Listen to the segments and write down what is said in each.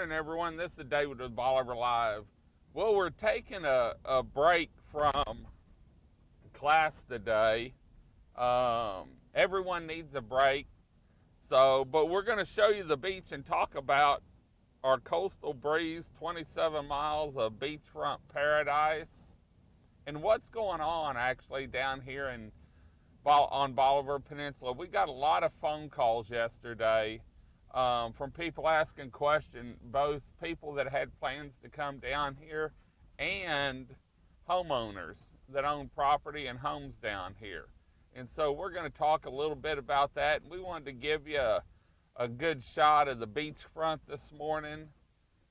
morning, everyone. This is David with Bolivar Live. Well, we're taking a break from class today. Everyone needs a break. But we're going to show you the beach and talk about our coastal breeze, 27 miles of beachfront paradise, and what's going on actually down here on Bolivar Peninsula. We got a lot of phone calls yesterday from people asking questions, both people that had plans to come down here and homeowners that own property and homes down here. And so we're going to talk a little bit about that. We wanted to give you a good shot of the beachfront this morning.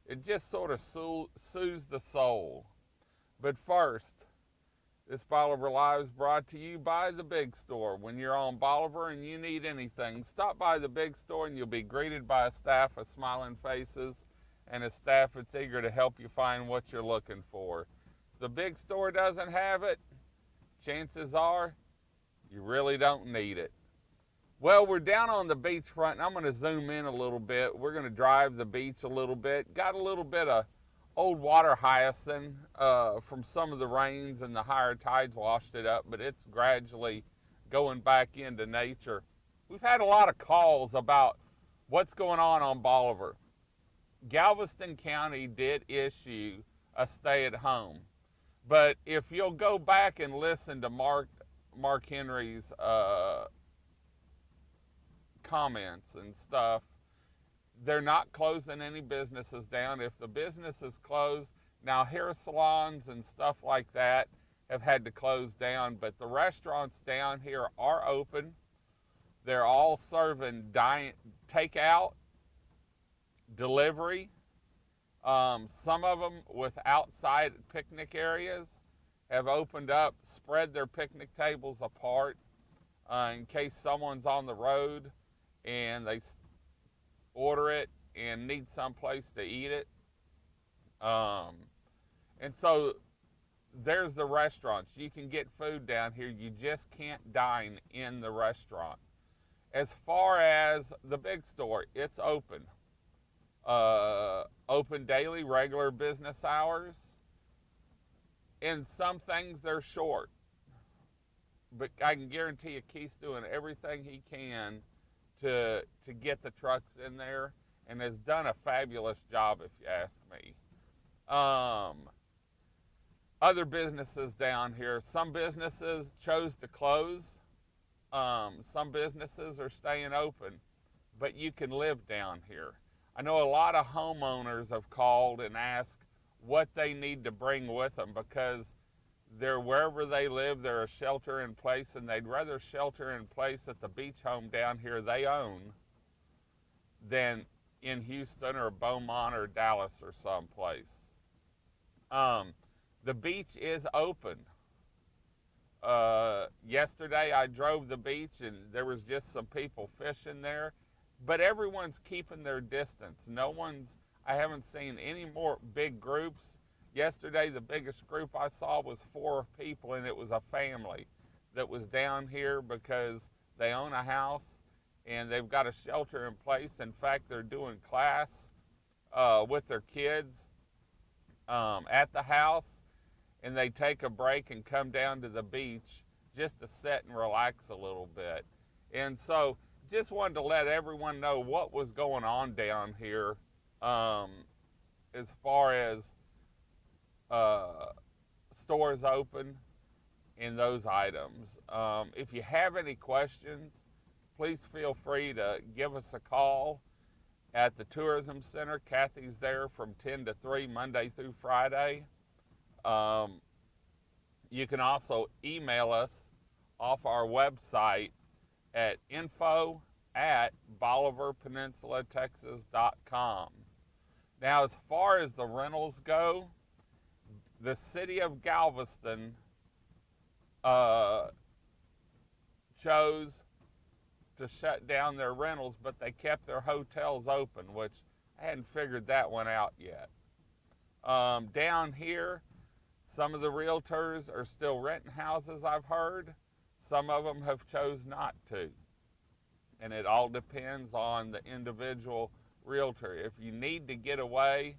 It just sort of soothes the soul. But first, this Bolivar Live is brought to you by the Big Store. When you're on Bolivar and you need anything, stop by the Big Store and you'll be greeted by a staff of smiling faces and a staff that's eager to help you find what you're looking for. If the Big Store doesn't have it, chances are you really don't need it. Well, we're down on the beachfront, and I'm going to zoom in a little bit. We're going to drive the beach a little bit. Got a little bit of old water hyacinth from some of the rains, and the higher tides washed it up, but it's gradually going back into nature. We've had a lot of calls about what's going on Bolivar. Galveston County did issue a stay at home, but if you'll go back and listen to Mark Henry's comments and stuff, they're not closing any businesses down. If the business is closed, now hair salons and stuff like that have had to close down, but the restaurants down here are open. They're all serving takeout, delivery. Some of them with outside picnic areas have opened up, spread their picnic tables apart in case someone's on the road and they order it and need some place to eat it. And so there's the restaurants. You can get food down here. You just can't dine in the restaurant. As far as the Big Store, it's open. Open daily, regular business hours. In some things, they're short. But I can guarantee you Keith's doing everything he can to get the trucks in there, and has done a fabulous job, if you ask me. Other businesses down here, some businesses chose to close. Some businesses are staying open, but you can live down here. I know a lot of homeowners have called and asked what they need to bring with them, because they're wherever they live, they're a shelter in place, and they'd rather shelter in place at the beach home down here they own than in Houston or Beaumont or Dallas or someplace. The beach is open. Yesterday I drove the beach and there was just some people fishing there, but everyone's keeping their distance. I haven't seen any more big groups. Yesterday, the biggest group I saw was 4 people, and it was a family that was down here because they own a house and they've got a shelter in place. In fact, they're doing class with their kids at the house, and they take a break and come down to the beach just to sit and relax a little bit. And so just wanted to let everyone know what was going on down here as far as stores open and those items. If you have any questions, please feel free to give us a call at the Tourism Center. Kathy's there from 10 to 3, Monday through Friday. You can also email us off our website at info@BolivarPeninsulaTexas.com. Now, as far as the rentals go, the city of Galveston chose to shut down their rentals, but they kept their hotels open, which I hadn't figured that one out yet. Down here, some of the realtors are still renting houses, I've heard. Some of them have chose not to. And it all depends on the individual realtor. If you need to get away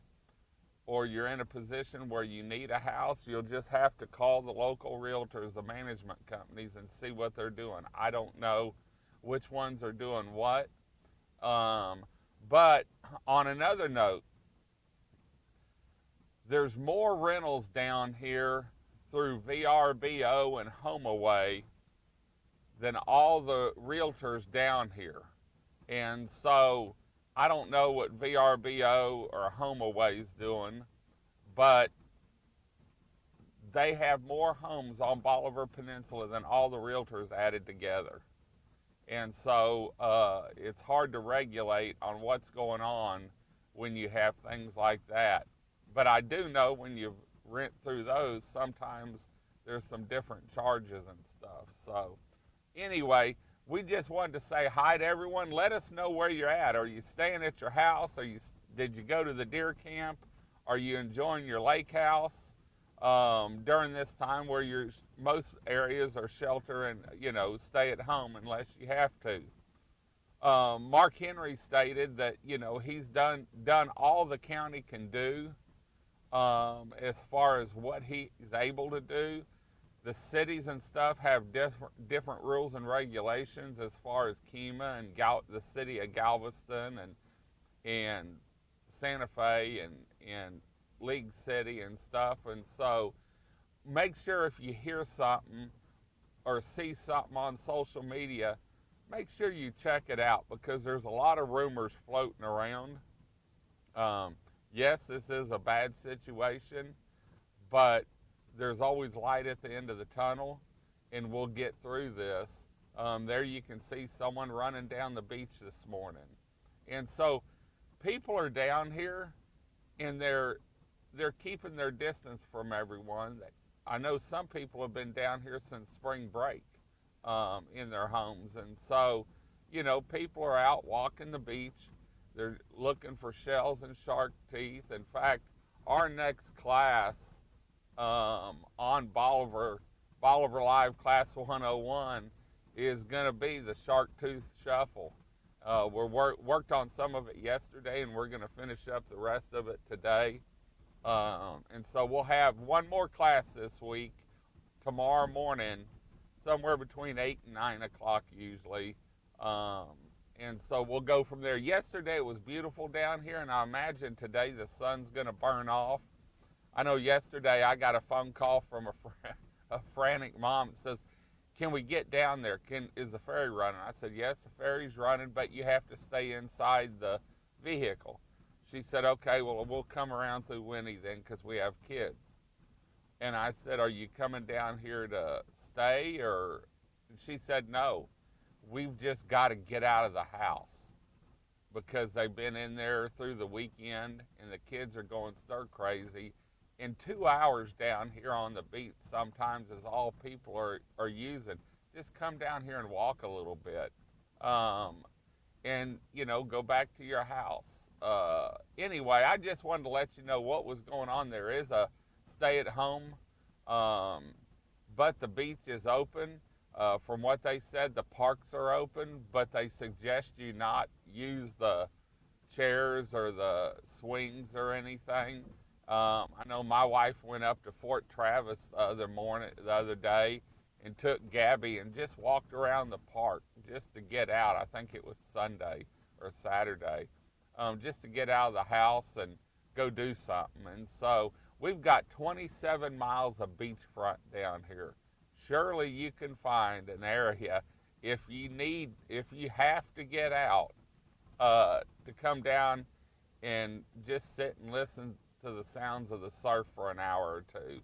or you're in a position where you need a house, you'll just have to call the local realtors, the management companies, and see what they're doing. I don't know which ones are doing what. But on another note, there's more rentals down here through VRBO and HomeAway than all the realtors down here. And so I don't know what VRBO or HomeAway is doing, but they have more homes on Bolivar Peninsula than all the realtors added together. And so it's hard to regulate on what's going on when you have things like that. But I do know when you rent through those, sometimes there's some different charges and stuff. So anyway, we just wanted to say hi to everyone. Let us know where you're at. Are you staying at your house? Did you go to the deer camp? Are you enjoying your lake house during this time where most areas are shelter and, stay at home unless you have to? Mark Henry stated that, he's done all the county can do as far as what he's able to do. The cities and stuff have different rules and regulations as far as Kemah and the city of Galveston and Santa Fe and League City and stuff. And so make sure if you hear something or see something on social media, make sure you check it out, because there's a lot of rumors floating around. Yes, this is a bad situation, but there's always light at the end of the tunnel, and we'll get through this. There you can see someone running down the beach this morning. And so people are down here, and they're keeping their distance from everyone. I know some people have been down here since spring break in their homes. And so, people are out walking the beach. They're looking for shells and shark teeth. In fact, our next class on Bolivar Live Class 101 is going to be the Shark Tooth Shuffle. We worked on some of it yesterday, and we're going to finish up the rest of it today. And so we'll have one more class this week, tomorrow morning, somewhere between 8 and 9 o'clock usually. And so we'll go from there. Yesterday it was beautiful down here, and I imagine today the sun's going to burn off. I know yesterday I got a phone call from a frantic mom that says, "Can we get down there? Is the ferry running?" I said, "Yes, the ferry's running, but you have to stay inside the vehicle." She said, "Okay, well, we'll come around through Winnie then, because we have kids." And I said, "Are you coming down here to stay?" And she said, "No, we've just got to get out of the house, because they've been in there through the weekend, and the kids are going stir crazy. And 2 hours down here on the beach sometimes is all people are using. Just come down here and walk a little bit, and, go back to your house." Anyway, I just wanted to let you know what was going on. There is a stay at home, but the beach is open. From what they said, the parks are open, but they suggest you not use the chairs or the swings or anything. I know my wife went up to Fort Travis the other day and took Gabby and just walked around the park just to get out. I think it was Sunday or Saturday, just to get out of the house and go do something. And so we've got 27 miles of beachfront down here. Surely you can find an area if you have to get out, to come down and just sit and listen to the sounds of the surf for an hour or two.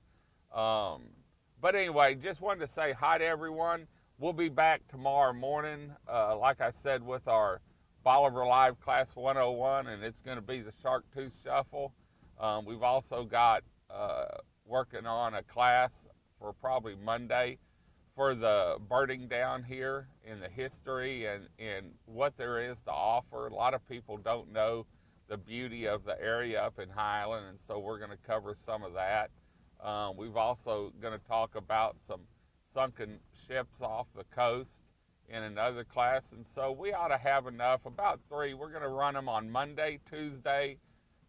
But anyway, just wanted to say hi to everyone. We'll be back tomorrow morning, like I said, with our Bolivar Live Class 101, and it's going to be the Shark Tooth Shuffle. We've also got working on a class for probably Monday for the birding down here and the history and what there is to offer. A lot of people don't know the beauty of the area up in Highland, and so we're going to cover some of that. We've also going to talk about some sunken ships off the coast in another class. And so we ought to have enough, about 3. We're going to run them on Monday, Tuesday,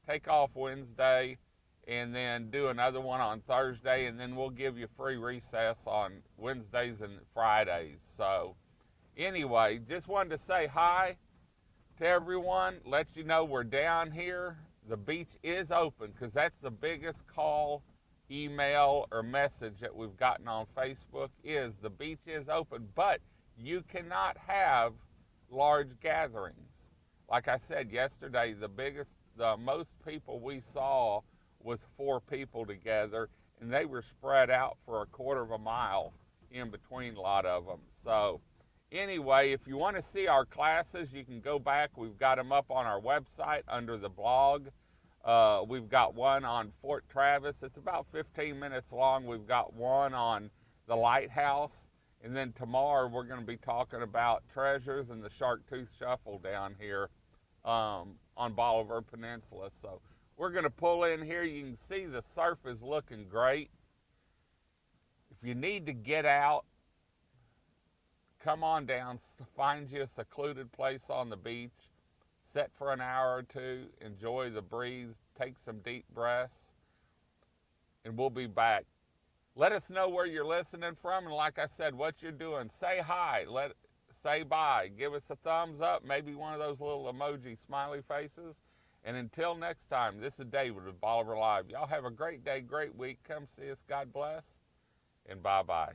take off Wednesday, and then do another one on Thursday, and then we'll give you free recess on Wednesdays and Fridays. So anyway, just wanted to say hi to everyone, let you know we're down here. The beach is open, because that's the biggest call, email, or message that we've gotten on Facebook is the beach is open, but you cannot have large gatherings. Like I said yesterday, the most people we saw was 4 people together, and they were spread out for a quarter of a mile in between a lot of them. So anyway, if you want to see our classes, you can go back. We've got them up on our website under the blog. We've got one on Fort Travis. It's about 15 minutes long. We've got one on the lighthouse. And then tomorrow we're going to be talking about treasures and the Shark Tooth Shuffle down here on Bolivar Peninsula. So we're going to pull in here. You can see the surf is looking great. If you need to get out, come on down, find you a secluded place on the beach, sit for an hour or 2, enjoy the breeze, take some deep breaths, and we'll be back. Let us know where you're listening from, and like I said, what you're doing. Say hi, say bye, give us a thumbs up, maybe one of those little emoji smiley faces. And until next time, this is David with Bolivar Live. Y'all have a great day, great week. Come see us. God bless, and bye-bye.